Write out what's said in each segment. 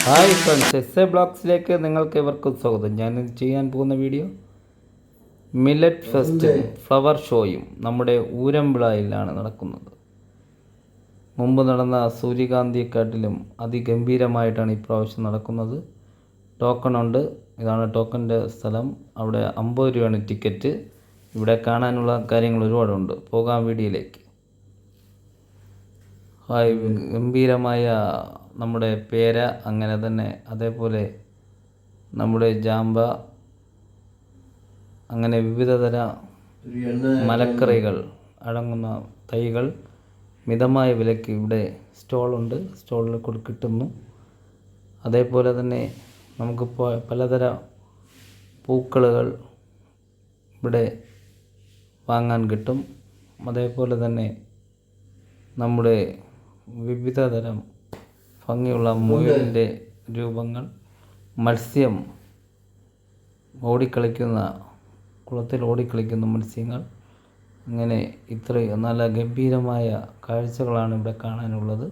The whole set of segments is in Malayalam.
ഹായ് ഫ്രണ്ട്സ്, എസ് എ ബ്ലോഗ്സിലേക്ക് നിങ്ങൾക്ക് ഇവർക്കും സ്വാഗതം. ഞാനിത് ചെയ്യാൻ പോകുന്ന വീഡിയോ മില്ലറ്റ് ഫെസ്റ്റ് ഫ്ലവർ ഷോയും നമ്മുടെ ഊരമ്പിളയിലാണ് നടക്കുന്നത്. മുമ്പ് നടന്ന സൂര്യകാന്തിയെക്കാട്ടിലും അതിഗംഭീരമായിട്ടാണ് ഇപ്രാവശ്യം നടക്കുന്നത്. ടോക്കൺ ഉണ്ട്. ഇതാണ് ടോക്കണിൻ്റെ സ്ഥലം. അവിടെ 50 രൂപയാണ് ടിക്കറ്റ്. ഇവിടെ കാണാനുള്ള കാര്യങ്ങൾ ഒരുപാടുണ്ട്. പോകാം വീഡിയോയിലേക്ക്. ഗംഭീരമായ നമ്മുടെ പേര, അങ്ങനെ തന്നെ അതേപോലെ നമ്മുടെ ജാമ്പ, അങ്ങനെ വിവിധതര മലക്കറികൾ അടങ്ങുന്ന തൈകൾ മിതമായ വിലയ്ക്ക് ഇവിടെ സ്റ്റോളുണ്ട്. സ്റ്റോളിൽ കിട്ടുന്നു. അതേപോലെ തന്നെ നമുക്ക് പലതര പൂക്കളുകൾ ഇവിടെ വാങ്ങാൻ കിട്ടും. അതേപോലെ തന്നെ നമ്മുടെ വിവിധ തരം ഭംഗിയുള്ള മുയലിൻ്റെ രൂപങ്ങൾ, മത്സ്യം ഓടിക്കളിക്കുന്ന കുളത്തിൽ ഓടിക്കളിക്കുന്ന മത്സ്യങ്ങൾ, അങ്ങനെ ഇത്രയും നല്ല ഗംഭീരമായ കാഴ്ചകളാണ് ഇവിടെ കാണാനുള്ളത്.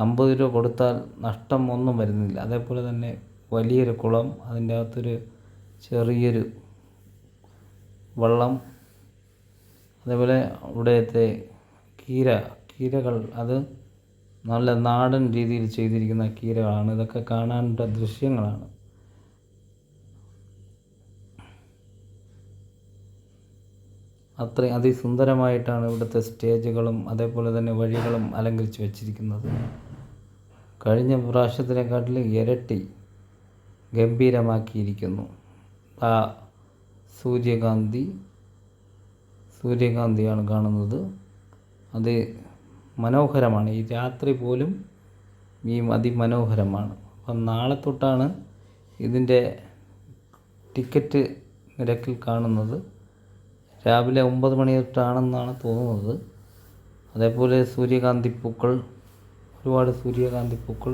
50 രൂപ കൊടുത്താൽ നഷ്ടം ഒന്നും വരുന്നില്ല. അതേപോലെ തന്നെ വലിയൊരു കുളം, അതിൻ്റെ അകത്തൊരു ചെറിയൊരു വള്ളം, അതേപോലെ ഇവിടുത്തെ കീരകൾ, അത് നല്ല നാടൻ രീതിയിൽ ചെയ്തിരിക്കുന്ന കീരകളാണ്. ഇതൊക്കെ കാണാനുള്ള ദൃശ്യങ്ങളാണ്. അത്രയും അതിസുന്ദരമായിട്ടാണ് ഇവിടുത്തെ സ്റ്റേജുകളും അതേപോലെ തന്നെ വഴികളും അലങ്കരിച്ച് വെച്ചിരിക്കുന്നത്. കഴിഞ്ഞ പ്രാവശ്യത്തിനെക്കാട്ടിലും ഇരട്ടി ഗംഭീരമാക്കിയിരിക്കുന്നു. ആ സൂര്യകാന്തിയാണ് കാണുന്നത്. അത് മനോഹരമാണ്. ഈ രാത്രി പോലും ഈ അതിമനോഹരമാണ്. അപ്പം നാളെ തൊട്ടാണ് ഇതിൻ്റെ ടിക്കറ്റ് നിരക്കിൽ കാണുന്നത്. രാവിലെ 9 മണി തൊട്ടാണെന്നാണ് തോന്നുന്നത്. അതേപോലെ സൂര്യകാന്തിപ്പൂക്കൾ, ഒരുപാട് സൂര്യകാന്തിപ്പൂക്കൾ,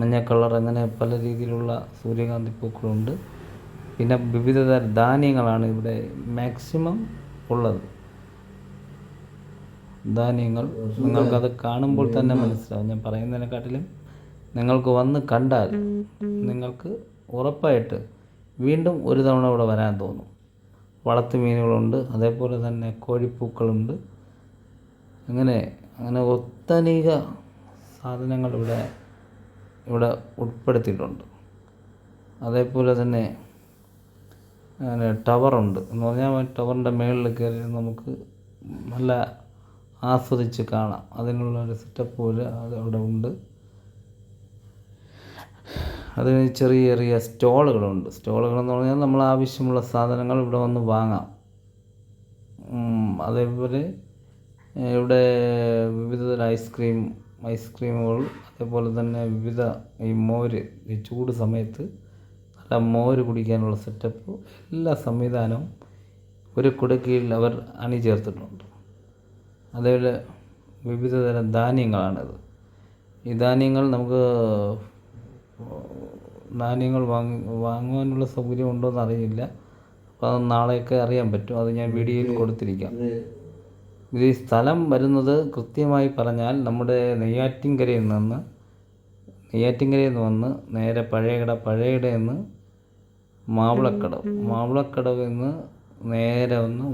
മഞ്ഞ കളർ, അങ്ങനെ പല രീതിയിലുള്ള സൂര്യകാന്തിപ്പൂക്കളുണ്ട്. പിന്നെ വിവിധതര ധാന്യങ്ങളാണ് ഇവിടെ മാക്സിമം ഉള്ളത്. ധാന്യങ്ങൾ നിങ്ങൾക്കത് കാണുമ്പോൾ തന്നെ മനസ്സിലാവും. ഞാൻ പറയുന്നതിനെക്കാട്ടിലും നിങ്ങൾക്ക് വന്ന് കണ്ടാൽ നിങ്ങൾക്ക് ഉറപ്പായിട്ട് വീണ്ടും ഒരു തവണ ഇവിടെ വരാൻ തോന്നും. വളർത്തു മീനുകളുണ്ട്, അതേപോലെ തന്നെ കോഴിപ്പൂക്കളുണ്ട്. അങ്ങനെ ഒട്ടനേക സാധനങ്ങൾ ഇവിടെ ഉൾപ്പെടുത്തിയിട്ടുണ്ട്. അതേപോലെ തന്നെ ടവറുണ്ട്. എന്ന് പറഞ്ഞാൽ ടവറിൻ്റെ മുകളിൽ കയറി നമുക്ക് നല്ല ആസ്വദിച്ച് കാണാം. അതിനുള്ളൊരു സെറ്റപ്പ് പോലെ അത് അവിടെ ഉണ്ട്. അതിന് ചെറിയ സ്റ്റോളുകളുണ്ട്. സ്റ്റോളുകളെന്ന് പറഞ്ഞാൽ നമ്മൾ ആവശ്യമുള്ള സാധനങ്ങൾ ഇവിടെ വന്ന് വാങ്ങാം. അതേപോലെ ഇവിടെ വിവിധതരം ഐസ്ക്രീമുകൾ, അതേപോലെ തന്നെ വിവിധ ഈ ചൂട് സമയത്ത് നല്ല മോര് കുടിക്കാനുള്ള സെറ്റപ്പ്, എല്ലാ സംവിധാനവും ഒരു കുടക്കീഴിൽ അവർ അണിചേർത്തിട്ടുണ്ട്. അതേപോലെ വിവിധതരം ധാന്യങ്ങളാണിത്. ഈ ധാന്യങ്ങൾ നമുക്ക് വാങ്ങുവാനുള്ള സൗകര്യം ഉണ്ടോ എന്നറിയില്ല. അപ്പോൾ അത് നാളെയൊക്കെ അറിയാൻ പറ്റും. അത് ഞാൻ വീഡിയോയിൽ കൊടുത്തിരിക്കാം. ഇത് ഈ സ്ഥലം വരുന്നത് കൃത്യമായി പറഞ്ഞാൽ നമ്മുടെ നെയ്യാറ്റിൻകരയിൽ നിന്ന് വന്ന് നേരെ പഴയകടയിൽ നിന്ന് മാവിളക്കടവിൽ നിന്ന് നേരെ വന്ന്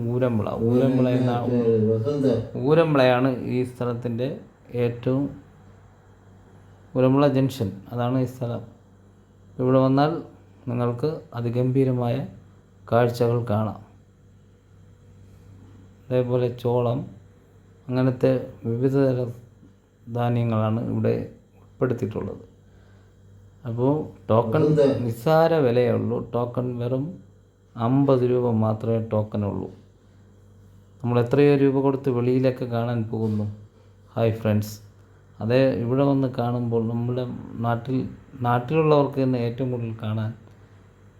ഊരമ്പിളയാണ് ഈ സ്ഥലത്തിൻ്റെ ഏറ്റവും ഊരമ്പിള ജംഗ്ഷൻ. അതാണ് ഈ സ്ഥലം. ഇവിടെ വന്നാൽ നിങ്ങൾക്ക് അതിഗംഭീരമായ കാഴ്ചകൾ കാണാം. അതേപോലെ ചോളം, അങ്ങനത്തെ വിവിധതരം ധാന്യങ്ങളാണ് ഇവിടെ ഉൾപ്പെടുത്തിയിട്ടുള്ളത്. അപ്പോൾ ടോക്കൺ നിസ്സാര വിലയേ ഉള്ളൂ. ടോക്കൺ വെറും 50 രൂപ മാത്രമേ ടോക്കനുള്ളൂ. നമ്മൾ എത്രയോ രൂപ കൊടുത്ത് വെളിയിലൊക്കെ കാണാൻ പോകുന്നു. ഹായ് ഫ്രണ്ട്സ്, അതേ ഇവിടെ വന്ന് കാണുമ്പോൾ നമ്മുടെ നാട്ടിലുള്ളവർക്ക് തന്നെ ഏറ്റവും കൂടുതൽ കാണാൻ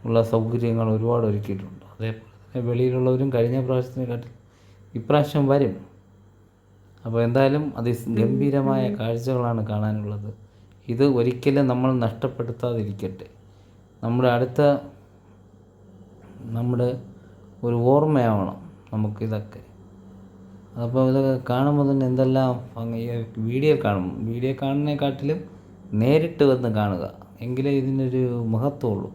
ഉള്ള സൗകര്യങ്ങൾ ഒരുപാട് ഒരുക്കിയിട്ടുണ്ട്. അതേപോലെ തന്നെ വെളിയിലുള്ളവരും കഴിഞ്ഞ പ്രാവശ്യത്തിനെക്കാട്ടിൽ ഇപ്രാവശ്യം വരും. അപ്പോൾ എന്തായാലും അതിഗംഭീരമായ കാഴ്ചകളാണ് കാണാനുള്ളത്. ഇത് ഒരിക്കലും നമ്മൾ നഷ്ടപ്പെടുത്താതിരിക്കട്ടെ. നമ്മുടെ ഒരു ഓർമ്മയാവണം നമുക്കിതൊക്കെ. അപ്പോൾ ഇതൊക്കെ കാണുമ്പോൾ തന്നെ എന്തെല്ലാം വീഡിയോ കാണുന്നതിനെക്കാട്ടിലും നേരിട്ട് വന്ന് കാണുക. എങ്കിലേ ഇതിനൊരു മഹത്വമുള്ളൂ.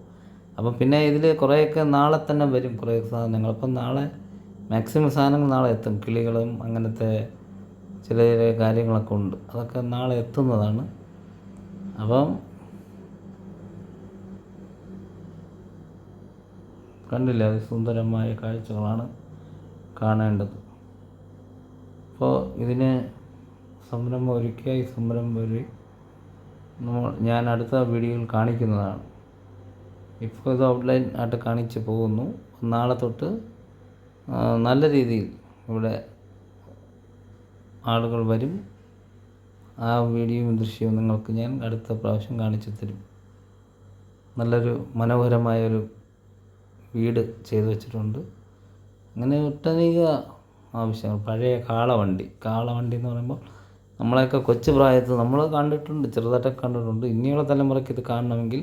അപ്പം പിന്നെ ഇതിൽ കുറേയൊക്കെ നാളെ തന്നെ വരും കുറേ സാധനങ്ങൾ. അപ്പം നാളെ മാക്സിമം സാധനങ്ങൾ നാളെ എത്തും. കിളികളും അങ്ങനത്തെ ചില ചില കാര്യങ്ങളൊക്കെ ഉണ്ട്, അതൊക്കെ നാളെ എത്തുന്നതാണ്. അപ്പം കണ്ടില്ല, സുന്ദരമായ കാഴ്ചകളാണ് കാണേണ്ടത്. അപ്പോൾ ഇതിന് സംരംഭം ഒരുക്കിയ ഈ സംരംഭം ഞാൻ അടുത്ത വീഡിയോയിൽ കാണിക്കുന്നതാണ്. ഇപ്പോൾ ഇത് ഔട്ട്ലൈൻ ആയിട്ട് കാണിച്ച് പോകുന്നു. നാളെ തൊട്ട് നല്ല രീതിയിൽ ഇവിടെ ആളുകൾ വരും. ആ വീഡിയോയും ദൃശ്യവും നിങ്ങൾക്ക് ഞാൻ അടുത്ത പ്രാവശ്യം കാണിച്ചു തരും. നല്ലൊരു മനോഹരമായൊരു വീട് ചെയ്തു വച്ചിട്ടുണ്ട്. അങ്ങനെ ഒട്ടനേക ആവശ്യങ്ങൾ. പഴയ കാളവണ്ടി എന്ന് പറയുമ്പോൾ നമ്മളെയൊക്കെ കൊച്ചു പ്രായത്തിൽ നമ്മൾ കണ്ടിട്ടുണ്ട്, ചെറുതായിട്ടൊക്കെ കണ്ടിട്ടുണ്ട്. ഇനിയുള്ള തലമുറയ്ക്ക് ഇത് കാണണമെങ്കിൽ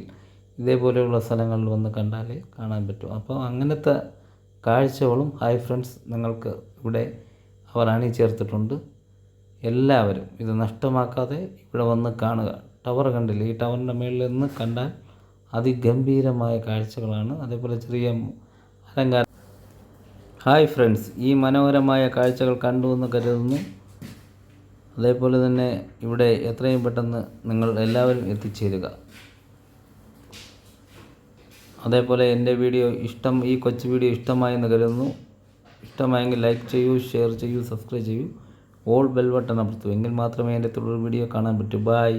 ഇതേപോലെയുള്ള സ്ഥലങ്ങളിൽ വന്ന് കണ്ടാലേ കാണാൻ പറ്റും. അപ്പോൾ അങ്ങനത്തെ കാഴ്ചകളും ഹായ് ഫ്രണ്ട്സ് നിങ്ങൾക്ക് ഇവിടെ അവർ അണിചേർത്തിട്ടുണ്ട്. എല്ലാവരും ഇത് നഷ്ടമാക്കാതെ ഇവിടെ വന്ന് കാണുക. ടവർ കണ്ടില്ലേ, ഈ ടവറിൻ്റെ മുകളിൽ നിന്ന് കണ്ടാൽ അതിഗംഭീരമായ കാഴ്ചകളാണ്. അതേപോലെ ചെറിയ അലങ്കാരം. ഹായ് ഫ്രണ്ട്സ്, ഈ മനോഹരമായ കാഴ്ചകൾ കണ്ടു എന്ന് കരുതുന്നു. അതേപോലെ തന്നെ ഇവിടെ എത്രയും പെട്ടെന്ന് നിങ്ങൾ എല്ലാവരും എത്തിച്ചേരുക. അതേപോലെ എൻ്റെ ഈ കൊച്ചു വീഡിയോ ഇഷ്ടമായെന്ന് കരുതുന്നു. ഇഷ്ടമായെങ്കിൽ ലൈക്ക് ചെയ്യൂ, ഷെയർ ചെയ്യൂ, സബ്സ്ക്രൈബ് ചെയ്യൂ, ഓൾ ബെൽ ബട്ടൺ അമർത്തൂ. എങ്കിൽ മാത്രമേ എൻ്റെ തുടർ വീഡിയോ കാണാൻ പറ്റൂ. ബൈ.